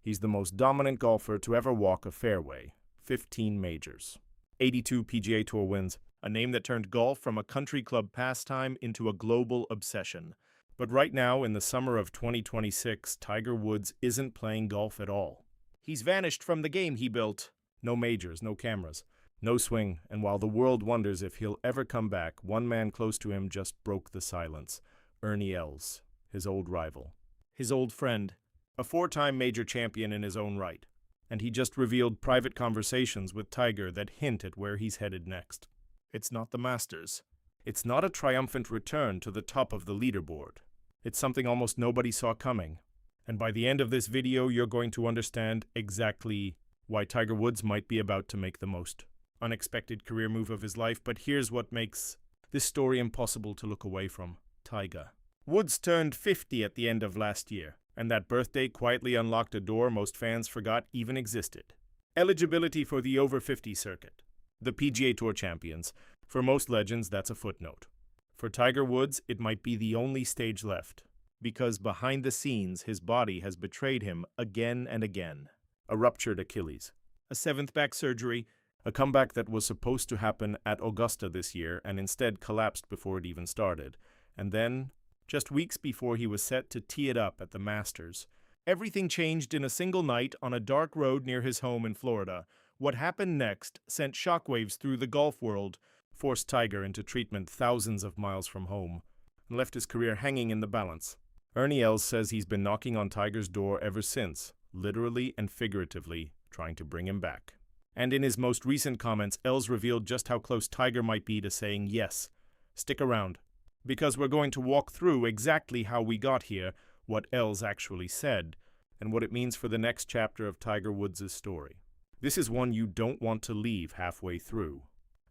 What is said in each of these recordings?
He's the most dominant golfer to ever walk a fairway. 15 majors. 82 PGA Tour wins, a name that turned golf from a country club pastime into a global obsession. But right now, in the summer of 2026, Tiger Woods isn't playing golf at all. He's vanished from the game he built. No majors, no cameras, no swing, and while the world wonders if he'll ever come back, one man close to him just broke the silence. Ernie Els, his old rival. His old friend, a four-time major champion in his own right. And he just revealed private conversations with Tiger that hint at where he's headed next. It's not the Masters. It's not a triumphant return to the top of the leaderboard. It's something almost nobody saw coming. And by the end of this video, you're going to understand exactly why Tiger Woods might be about to make the most unexpected career move of his life. But here's what makes this story impossible to look away from. Tiger Woods turned 50 at the end of last year, and that birthday quietly unlocked a door most fans forgot even existed. Eligibility for the over 50 circuit. The PGA Tour Champions. For most legends, that's a footnote. For Tiger Woods, it might be the only stage left, because behind the scenes, his body has betrayed him again and again. A ruptured Achilles, a seventh back surgery, a comeback that was supposed to happen at Augusta this year and instead collapsed before it even started. And then, just weeks before he was set to tee it up at the Masters, everything changed in a single night on a dark road near his home in Florida. What happened next sent shockwaves through the golf world, forced Tiger into treatment thousands of miles from home, and left his career hanging in the balance. Ernie Els says he's been knocking on Tiger's door ever since, literally and figuratively, trying to bring him back. And in his most recent comments, Els revealed just how close Tiger might be to saying yes. Stick around, because we're going to walk through exactly how we got here, what Els actually said, and what it means for the next chapter of Tiger Woods' story. This is one you don't want to leave halfway through.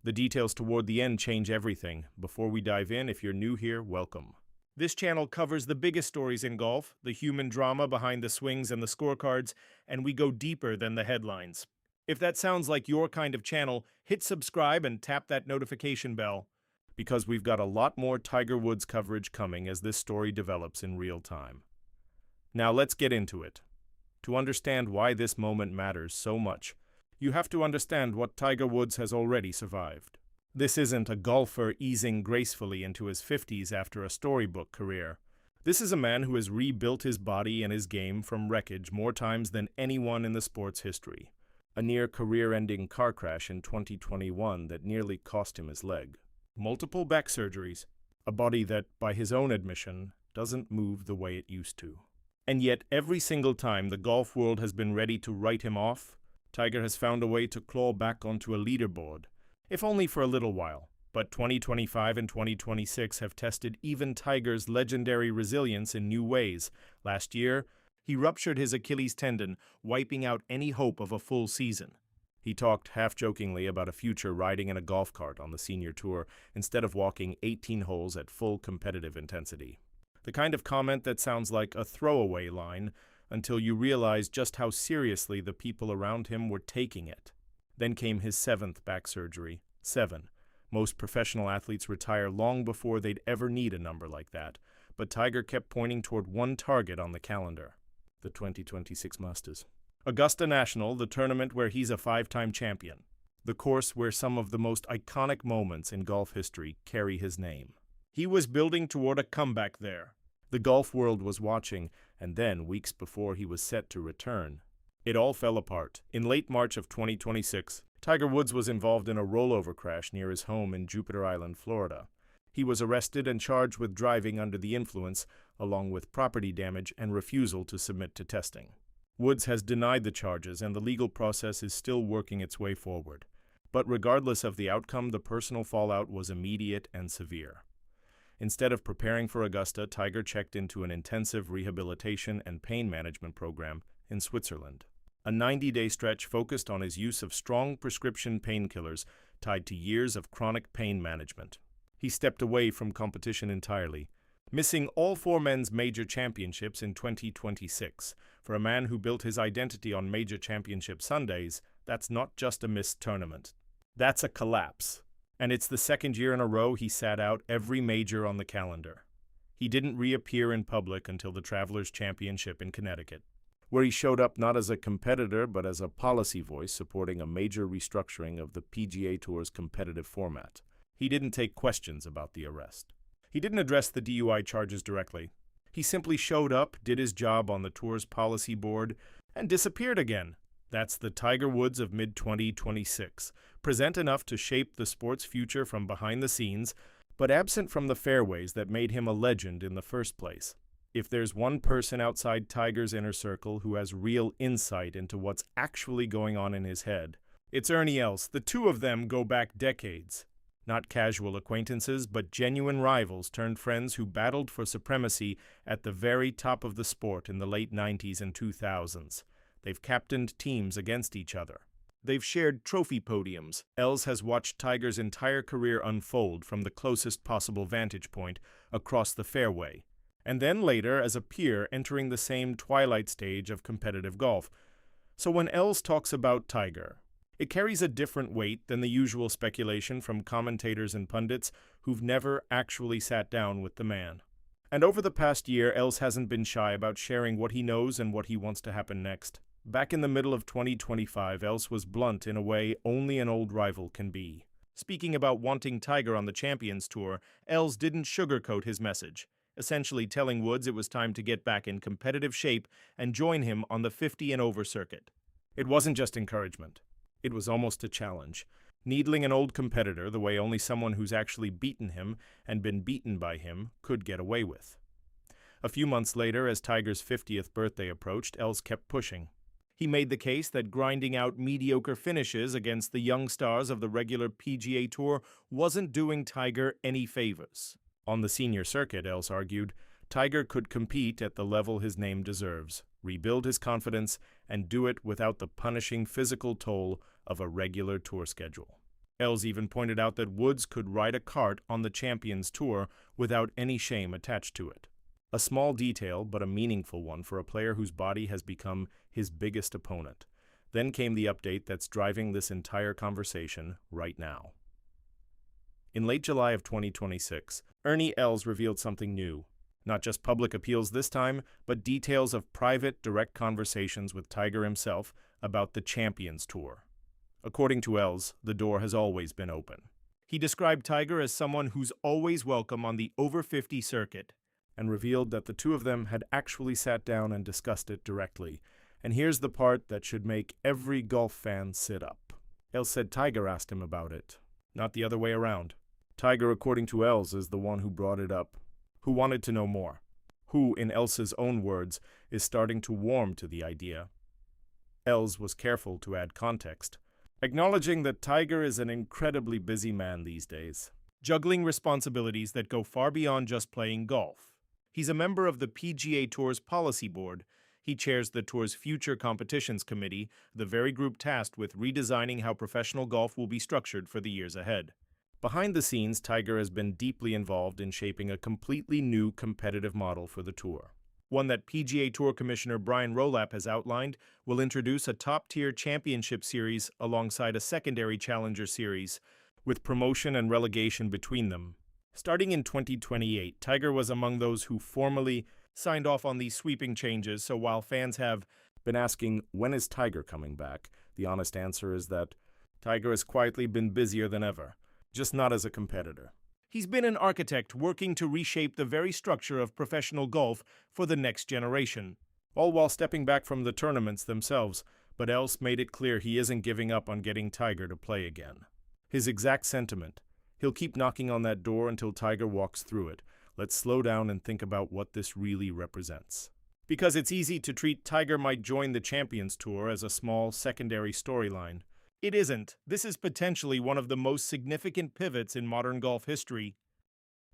The details toward the end change everything. Before we dive in, if you're new here, welcome. This channel covers the biggest stories in golf, the human drama behind the swings and the scorecards, and we go deeper than the headlines. If that sounds like your kind of channel, hit subscribe and tap that notification bell, because we've got a lot more Tiger Woods coverage coming as this story develops in real time. Now let's get into it. To understand why this moment matters so much, you have to understand what Tiger Woods has already survived. This isn't a golfer easing gracefully into his 50s after a storybook career. This is a man who has rebuilt his body and his game from wreckage more times than anyone in the sport's history. A near career-ending car crash in 2021 that nearly cost him his leg. Multiple back surgeries. A body that, by his own admission, doesn't move the way it used to. And yet, every single time the golf world has been ready to write him off, Tiger has found a way to claw back onto a leaderboard, if only for a little while. But 2025 and 2026 have tested even Tiger's legendary resilience in new ways. Last year, he ruptured his Achilles tendon, wiping out any hope of a full season. He talked half-jokingly about a future riding in a golf cart on the senior tour instead of walking 18 holes at full competitive intensity. The kind of comment that sounds like a throwaway line until you realize just how seriously the people around him were taking it. Then came his seventh back surgery. 7. Most professional athletes retire long before they'd ever need a number like that, but Tiger kept pointing toward one target on the calendar: the 2026 Masters. Augusta National, the tournament where he's a 5-time champion. The course where some of the most iconic moments in golf history carry his name. He was building toward a comeback there. The golf world was watching, and then, weeks before he was set to return, it all fell apart. In late March of 2026, Tiger Woods was involved in a rollover crash near his home in Jupiter Island, Florida. He was arrested and charged with driving under the influence, along with property damage and refusal to submit to testing. Woods has denied the charges, and the legal process is still working its way forward. But regardless of the outcome, the personal fallout was immediate and severe. Instead of preparing for Augusta, Tiger checked into an intensive rehabilitation and pain management program in Switzerland. A 90-day stretch focused on his use of strong prescription painkillers tied to years of chronic pain management. He stepped away from competition entirely, missing all 4 men's major championships in 2026. For a man who built his identity on major championship Sundays, that's not just a missed tournament. That's a collapse. And it's the second year in a row he sat out every major on the calendar. He didn't reappear in public until the Travelers' Championship in Connecticut. where he showed up not as a competitor but as a policy voice supporting a major restructuring of the PGA Tour's competitive format. He didn't take questions about the arrest. He didn't address the DUI charges directly. He simply showed up, did his job on the tour's policy board, and disappeared again. That's the Tiger Woods of mid-2026, present enough to shape the sport's future from behind the scenes, but absent from the fairways that made him a legend in the first place. If there's one person outside Tiger's inner circle who has real insight into what's actually going on in his head, it's Ernie Els. The two of them go back decades. Not casual acquaintances, but genuine rivals turned friends who battled for supremacy at the very top of the sport in the late 90s and 2000s. They've captained teams against each other. They've shared trophy podiums. Els has watched Tiger's entire career unfold from the closest possible vantage point across the fairway, and then later as a peer entering the same twilight stage of competitive golf. So when Els talks about Tiger, it carries a different weight than the usual speculation from commentators and pundits who've never actually sat down with the man. And over the past year, Els hasn't been shy about sharing what he knows and what he wants to happen next. Back in the middle of 2025, Els was blunt in a way only an old rival can be. Speaking about wanting Tiger on the Champions Tour, Els didn't sugarcoat his message, essentially telling Woods it was time to get back in competitive shape and join him on the 50 and over circuit. It wasn't just encouragement. It was almost a challenge, needling an old competitor the way only someone who's actually beaten him and been beaten by him could get away with. A few months later, as Tiger's 50th birthday approached, Els kept pushing. He made the case that grinding out mediocre finishes against the young stars of the regular PGA Tour wasn't doing Tiger any favors. On the senior circuit, Els argued, Tiger could compete at the level his name deserves, rebuild his confidence, and do it without the punishing physical toll of a regular tour schedule. Els even pointed out that Woods could ride a cart on the Champions Tour without any shame attached to it. A small detail, but a meaningful one for a player whose body has become his biggest opponent. Then came the update that's driving this entire conversation right now. In late July of 2026, Ernie Els revealed something new. Not just public appeals this time, but details of private, direct conversations with Tiger himself about the Champions Tour. According to Els, the door has always been open. He described Tiger as someone who's always welcome on the over 50 circuit, and revealed that the two of them had actually sat down and discussed it directly. And here's the part that should make every golf fan sit up. Els said Tiger asked him about it, not the other way around. Tiger, according to Els, is the one who brought it up, who wanted to know more, who, in Els's own words, is starting to warm to the idea. Els was careful to add context, acknowledging that Tiger is an incredibly busy man these days, juggling responsibilities that go far beyond just playing golf. He's a member of the PGA Tour's policy board. He chairs the Tour's Future Competitions Committee, the very group tasked with redesigning how professional golf will be structured for the years ahead. Behind the scenes, Tiger has been deeply involved in shaping a completely new competitive model for the Tour. One that PGA Tour Commissioner Brian Rowlap has outlined will introduce a top-tier championship series alongside a secondary challenger series, with promotion and relegation between them. Starting in 2028, Tiger was among those who formally signed off on these sweeping changes, so while fans have been asking, when is Tiger coming back? The honest answer is that Tiger has quietly been busier than ever, just not as a competitor. He's been an architect working to reshape the very structure of professional golf for the next generation, all while stepping back from the tournaments themselves, but Els made it clear he isn't giving up on getting Tiger to play again. His exact sentiment: he'll keep knocking on that door until Tiger walks through it. Let's slow down and think about what this really represents. Because it's easy to treat Tiger might join the Champions Tour as a small secondary storyline. It isn't. This is potentially one of the most significant pivots in modern golf history.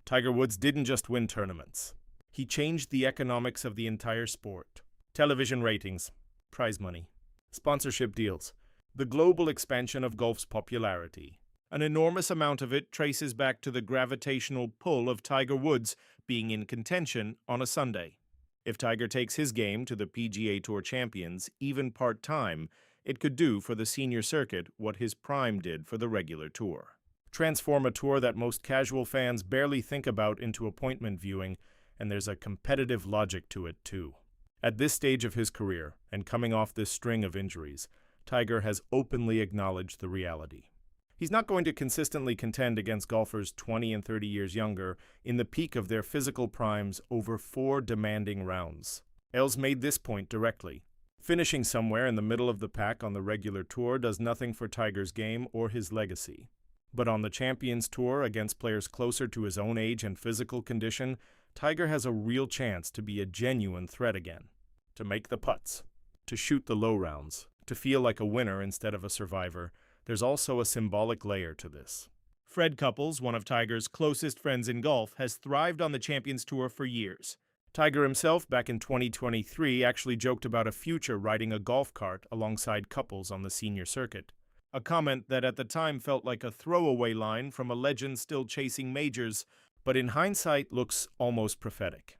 Tiger Woods didn't just win tournaments. He changed the economics of the entire sport. Television ratings, prize money, sponsorship deals, the global expansion of golf's popularity. An enormous amount of it traces back to the gravitational pull of Tiger Woods being in contention on a Sunday. If Tiger takes his game to the PGA Tour Champions, even part-time, it could do for the senior circuit what his prime did for the regular tour. Transform a tour that most casual fans barely think about into appointment viewing, and there's a competitive logic to it too. At this stage of his career, and coming off this string of injuries, Tiger has openly acknowledged the reality. He's not going to consistently contend against golfers 20 and 30 years younger in the peak of their physical primes over 4 demanding rounds. Els made this point directly. Finishing somewhere in the middle of the pack on the regular tour does nothing for Tiger's game or his legacy. But on the Champions Tour, against players closer to his own age and physical condition, Tiger has a real chance to be a genuine threat again. To make the putts, to shoot the low rounds, to feel like a winner instead of a survivor. There's also a symbolic layer to this. Fred Couples, one of Tiger's closest friends in golf, has thrived on the Champions Tour for years. Tiger himself, back in 2023, actually joked about a future riding a golf cart alongside Couples on the senior circuit. A comment that at the time felt like a throwaway line from a legend still chasing majors, but in hindsight looks almost prophetic.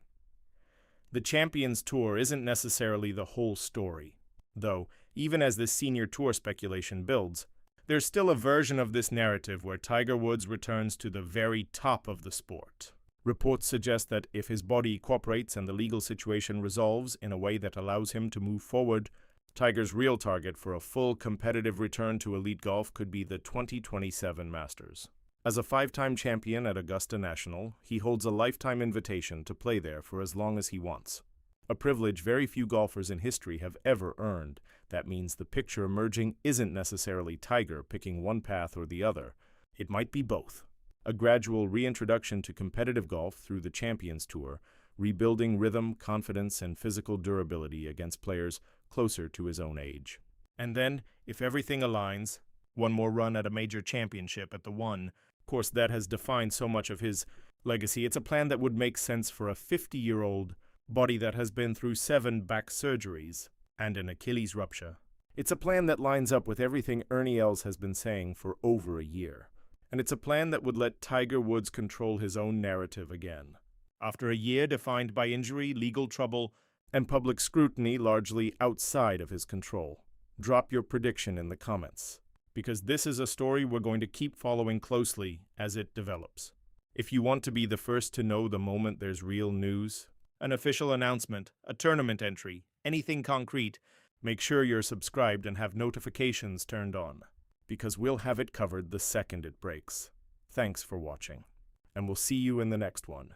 The Champions Tour isn't necessarily the whole story, though, even as this senior tour speculation builds, there's still a version of this narrative where Tiger Woods returns to the very top of the sport. Reports suggest that if his body cooperates and the legal situation resolves in a way that allows him to move forward, Tiger's real target for a full competitive return to elite golf could be the 2027 Masters. As a 5-time champion at Augusta National, he holds a lifetime invitation to play there for as long as he wants. A privilege very few golfers in history have ever earned. That means the picture emerging isn't necessarily Tiger picking one path or the other. It might be both. A gradual reintroduction to competitive golf through the Champions Tour, rebuilding rhythm, confidence, and physical durability against players closer to his own age. And then, if everything aligns, one more run at a major championship at the One. Of course, that has defined so much of his legacy. It's a plan that would make sense for a 50-year-old body that has been through 7 back surgeries and an Achilles rupture. It's a plan that lines up with everything Ernie Els has been saying for over a year. And it's a plan that would let Tiger Woods control his own narrative again. After a year defined by injury, legal trouble, and public scrutiny largely outside of his control. Drop your prediction in the comments, because this is a story we're going to keep following closely as it develops. If you want to be the first to know the moment there's real news, an official announcement, a tournament entry, anything concrete, make sure you're subscribed and have notifications turned on, because we'll have it covered the second it breaks. Thanks for watching, and we'll see you in the next one.